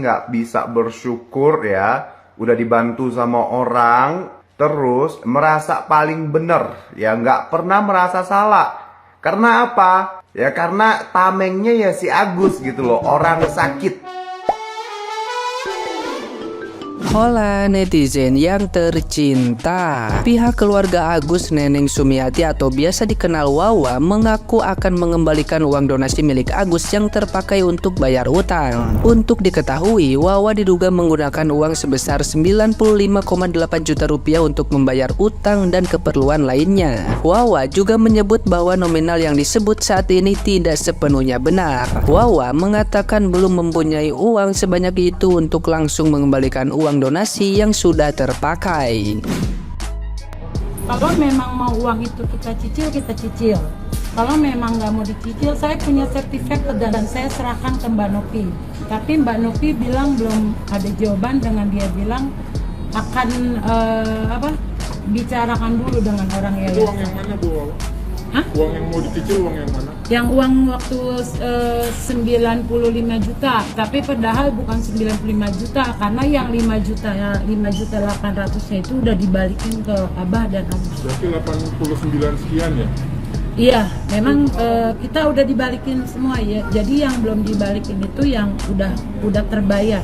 nggak bisa bersyukur ya, udah dibantu sama orang, terus merasa paling bener, ya nggak pernah merasa salah. Karena apa? Ya karena tamengnya ya si Agus gitu loh, orang sakit. Hola netizen yang tercinta. Pihak keluarga Agus Neneng Sumiati atau biasa dikenal Wawa mengaku akan mengembalikan uang donasi milik Agus yang terpakai untuk bayar utang. Untuk diketahui, Wawa diduga menggunakan uang sebesar 95,8 juta rupiah untuk membayar utang dan keperluan lainnya. Wawa juga menyebut bahwa nominal yang disebut saat ini tidak sepenuhnya benar. Wawa mengatakan belum mempunyai uang sebanyak itu untuk langsung mengembalikan uang donasi yang sudah terpakai. Kalau memang mau uang itu kita cicil. Kalau memang nggak mau dicicil, saya punya sertifikat dan saya serahkan ke Mbak Novi. Tapi Mbak Novi bilang belum ada jawaban, dengan dia bilang akan bicarakan dulu dengan orang yayasan. Uang yang mana, Bu? Hah? Uang yang mau dicicil uang yang mana? Yang uang waktu 95 juta, tapi padahal bukan 95 juta karena yang 5 juta 800-nya itu udah dibalikin ke Abah dan Agus. Berarti 89 sekian ya? Iya, memang kita udah dibalikin semua ya. Jadi yang belum dibalikin itu yang udah terbayar.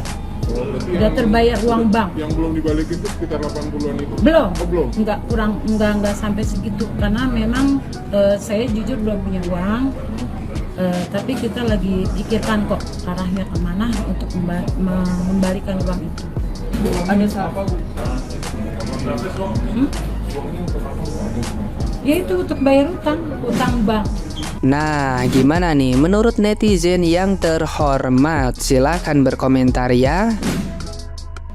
Udah terbayar uang bank. Yang belum dibalikin itu sekitar 80-an itu? Belum. Oh, belum? Enggak sampai segitu. Karena memang saya jujur belum punya uang. Tapi kita lagi pikirkan kok arahnya kemana untuk membalikan uang itu. Ada siapa, Bu? Ya itu untuk bayar utang bank. Nah, gimana nih menurut netizen yang terhormat? Silahkan berkomentar ya.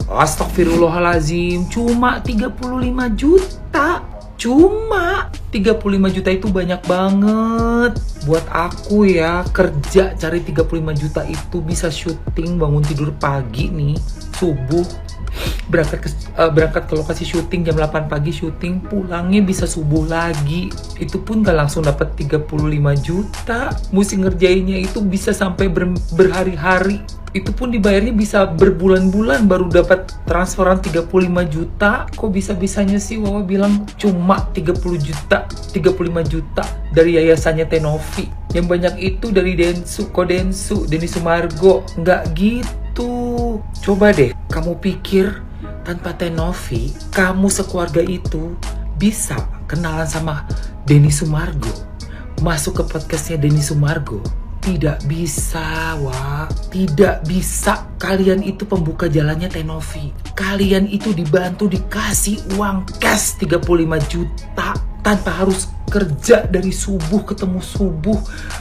Astagfirullahalazim, cuma 35 juta. Cuma 35 juta itu banyak banget. Buat aku ya, kerja cari 35 juta itu bisa syuting, bangun tidur pagi nih, subuh berangkat ke lokasi syuting jam 8 pagi syuting, pulangnya bisa subuh lagi. Itu pun gak langsung dapat 35 juta. Mesti ngerjainnya itu bisa sampai berhari-hari. Itu pun dibayarnya bisa berbulan-bulan baru dapat transferan 35 juta. Kok bisa-bisanya sih Wawa bilang cuma 35 juta dari yayasannya Tenovi. Yang banyak itu dari Denny Sumargo. Nggak gitu. Coba deh kamu pikir, tanpa Tenovi, kamu sekeluarga itu bisa kenalan sama Denny Sumargo, masuk ke podcastnya Denny Sumargo? Tidak bisa, Wak. Tidak bisa. Kalian itu pembuka jalannya Tenovi. Kalian itu dibantu dikasih uang cash 35 juta tanpa harus kerja dari subuh ketemu subuh,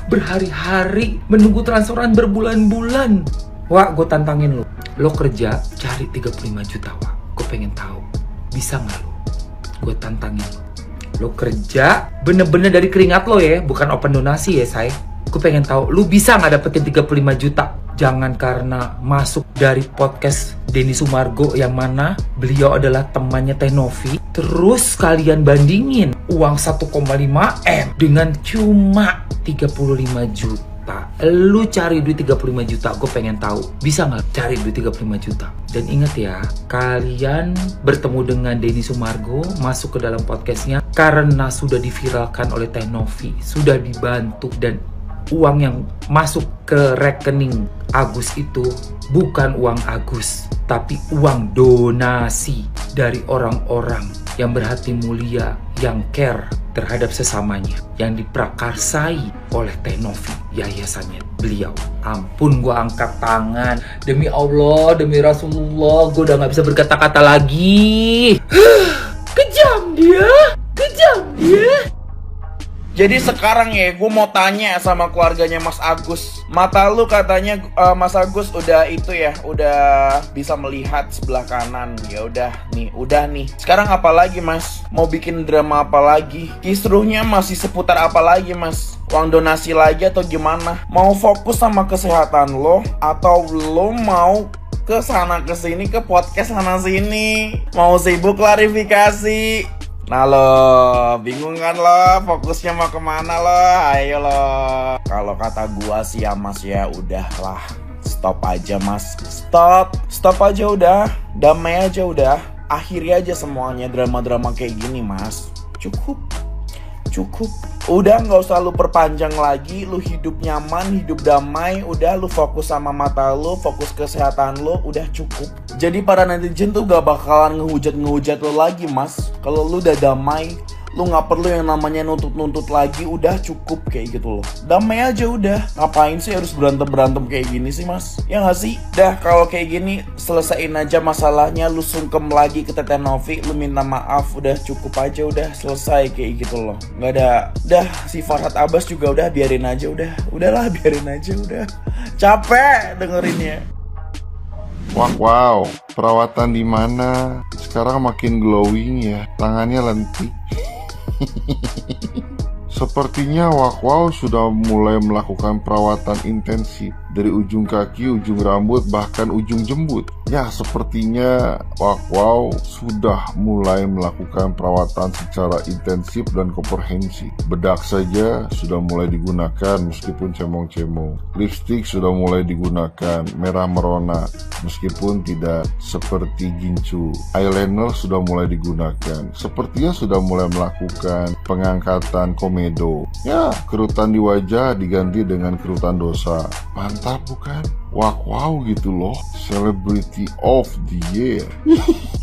berhari-hari, menunggu transferan berbulan-bulan. Wak, gue tantangin lo. Lo kerja cari 35 juta, Wak. Gue pengen tahu bisa nggak lo? Gue tantangin lo. Lo kerja bener-bener dari keringat lo ya, bukan open donasi ya, say. Gue pengen tahu lu bisa nggak dapetin 35 juta. Jangan karena masuk dari podcast Denny Sumargo yang mana beliau adalah temannya Tenovi, terus kalian bandingin uang 1,5 M dengan cuma 35 juta. Lu cari duit 35 juta, gue pengen tahu bisa nggak cari duit 35 juta. Dan ingat ya, kalian bertemu dengan Denny Sumargo, masuk ke dalam podcastnya karena sudah diviralkan oleh Tenovi, sudah dibantu, dan uang yang masuk ke rekening Agus itu bukan uang Agus, tapi uang donasi dari orang-orang yang berhati mulia, yang care terhadap sesamanya, yang diprakarsai oleh Tenovi, yayasannya beliau. Ampun, gue angkat tangan. Demi Allah, demi Rasulullah, gue udah gak bisa berkata-kata lagi. Kejam dia. Jadi sekarang ya, gue mau tanya sama keluarganya Mas Agus. Mata lu katanya Mas Agus udah itu ya, udah bisa melihat sebelah kanan. Ya udah nih. Sekarang apa lagi, Mas? Mau bikin drama apa lagi? Kisruhnya masih seputar apa lagi, Mas? Uang donasi lagi atau gimana? Mau fokus sama kesehatan lo atau lo mau ke sana ke sini, ke podcast sana sini? Mau sibuk klarifikasi? Nah lo, bingung kan lo, fokusnya mau kemana lo? Ayo lo. Kalau kata gua sih ya Mas ya, udahlah. Stop aja mas, stop aja udah, damai aja udah. Akhiri aja semuanya drama-drama kayak gini mas. Cukup. Udah gak usah lu perpanjang lagi. Lu hidup nyaman, hidup damai. Udah lu fokus sama mata lu, fokus kesehatan lu. Udah cukup. Jadi para netizen tuh gak bakalan ngehujat lu lagi mas. Kalau lu udah damai, lu gak perlu yang namanya nuntut lagi. Udah cukup kayak gitu loh. Damai aja udah. Ngapain sih harus berantem kayak gini sih mas? Ya gak sih? Dah kalau kayak gini selesain aja masalahnya. Lu sungkem lagi ke Teteh Novi, lu minta maaf. Udah cukup aja, udah selesai kayak gitu loh. Gak ada. Dah si Farhad Abbas juga udah biarin aja udah. Udahlah biarin aja udah. Capek dengerinnya. Wow, perawatan di mana? Sekarang makin glowing ya, tangannya lentik. Sepertinya Wow sudah mulai melakukan perawatan intensif dari ujung kaki, ujung rambut, bahkan ujung jembut. Ya, sepertinya Wow sudah mulai melakukan perawatan secara intensif dan komprehensif. Bedak saja sudah mulai digunakan meskipun cemong-cemong. Lipstick sudah mulai digunakan, merah merona meskipun tidak seperti gincu. Eyeliner sudah mulai digunakan. Sepertinya sudah mulai melakukan pengangkatan komedo. Ya, kerutan di wajah diganti dengan kerutan dosa. Mantap bukan? Wow gitu loh, celebrity of the year.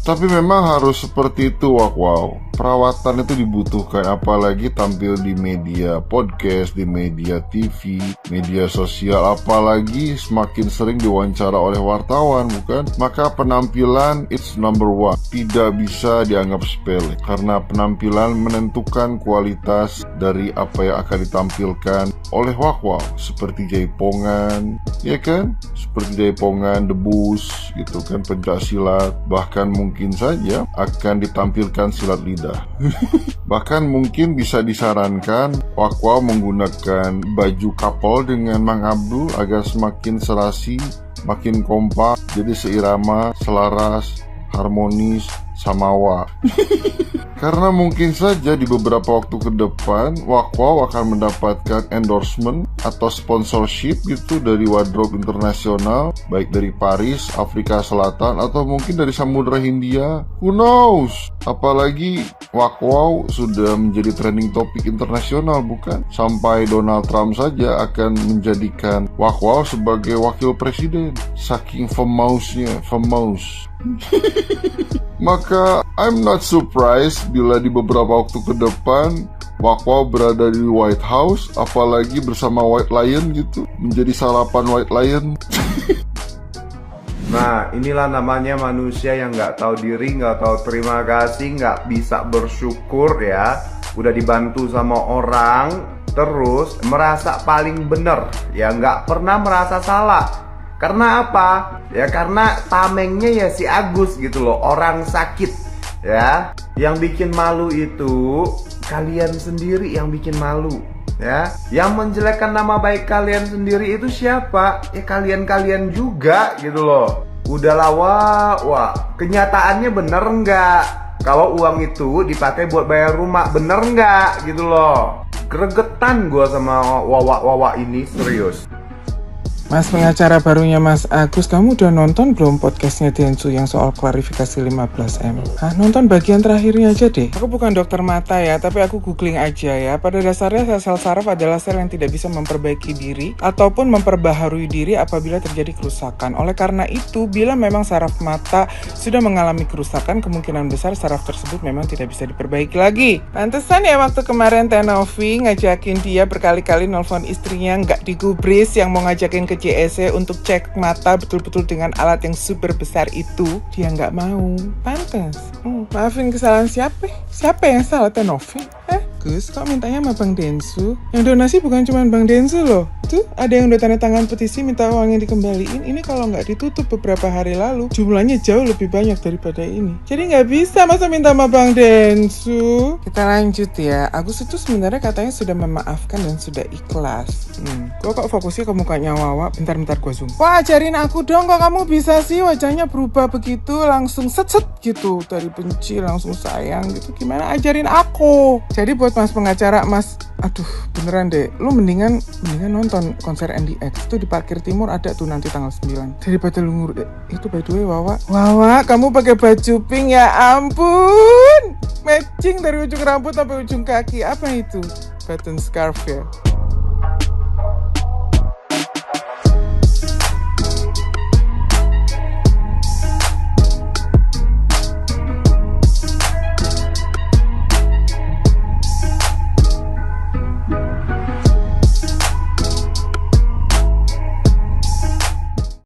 Tapi memang harus seperti itu Wow. Perawatan itu dibutuhkan, apalagi tampil di media podcast, di media TV, media sosial, apalagi semakin sering diwawancara oleh wartawan, bukan? Maka penampilan it's number one, tidak bisa dianggap sepele, karena penampilan menentukan kualitas dari apa yang akan ditampilkan oleh Wow. Seperti jaipongan, ya kan? Seperti jaipongan, debus, gitu kan, pencak silat, bahkan mungkin saja akan ditampilkan silat lidah. Bahkan mungkin bisa disarankan Wow menggunakan baju couple dengan Mang Abdul agar semakin serasi, makin kompak, jadi seirama, selaras, harmonis, samawa. Karena mungkin saja di beberapa waktu ke depan Wow akan mendapatkan endorsement atau sponsorship gitu dari wardrobe internasional, baik dari Paris, Afrika Selatan, atau mungkin dari Samudra Hindia. Who knows? Apalagi Wow sudah menjadi trending topik internasional, bukan? Sampai Donald Trump saja akan menjadikan Wow sebagai wakil presiden. Saking famous-nya. Maka I'm not surprised bila di beberapa waktu ke depan Wow berada di White House, apalagi bersama White Lion gitu, menjadi sarapan White Lion. Nah, inilah namanya manusia yang nggak tahu diri, nggak tahu terima kasih, nggak bisa bersyukur ya. Udah dibantu sama orang, terus merasa paling bener, ya nggak pernah merasa salah. Karena apa? Ya karena tamengnya ya si Agus gitu loh, orang sakit ya. Yang bikin malu itu kalian sendiri yang bikin malu ya. Yang menjelekkan nama baik kalian sendiri itu siapa? Ya kalian juga gitu loh. Udahlah wah, kenyataannya bener nggak? Kalau uang itu dipakai buat bayar rumah, bener nggak gitu loh. Gregetan gue sama Wawa ini, serius. Mas pengacara barunya Mas Agus, kamu udah nonton belum podcastnya Densu yang soal klarifikasi 15M? Nonton bagian terakhirnya aja deh. Aku bukan dokter mata ya, tapi aku googling aja ya. Pada dasarnya sel saraf adalah sel yang tidak bisa memperbaiki diri ataupun memperbaharui diri apabila terjadi kerusakan. Oleh karena itu, bila memang saraf mata sudah mengalami kerusakan, kemungkinan besar saraf tersebut memang tidak bisa diperbaiki lagi. Pantesan ya waktu kemarin Teh Novi ngajakin dia berkali-kali nelfon istrinya nggak digubris yang mau ngajakin ke JSC untuk cek mata betul-betul dengan alat yang super besar itu, dia nggak mau. Pantes. Maafin kesalahan siapa? Siapa yang salah, Teh Novi? Gus, kok mintanya sama Bang Densu? Yang donasi bukan cuma Bang Densu loh. Tuh, ada yang udah tanda tangan petisi minta uangnya dikembaliin. Ini kalau nggak ditutup beberapa hari lalu, jumlahnya jauh lebih banyak daripada ini. Jadi nggak bisa masa minta sama Bang Densu. Kita lanjut ya. Agus itu sebenarnya katanya sudah memaafkan dan sudah ikhlas. Kok fokusnya ke mukanya Wawa? Bentar gue zoom. Wah, ajarin aku dong, kok kamu bisa sih wajahnya berubah begitu langsung set gitu, dari benci langsung sayang gitu. Gimana, ajarin aku. Jadi buat Mas pengacara, Mas. Aduh, beneran deh. Lu mendingan nonton konser NDX. Itu di Parkir Timur ada tuh nanti tanggal 9. Daripada lu itu by the way, Wawa, kamu pakai baju pink ya ampun. Matching dari ujung rambut sampai ujung kaki. Apa itu? Button scarf ya.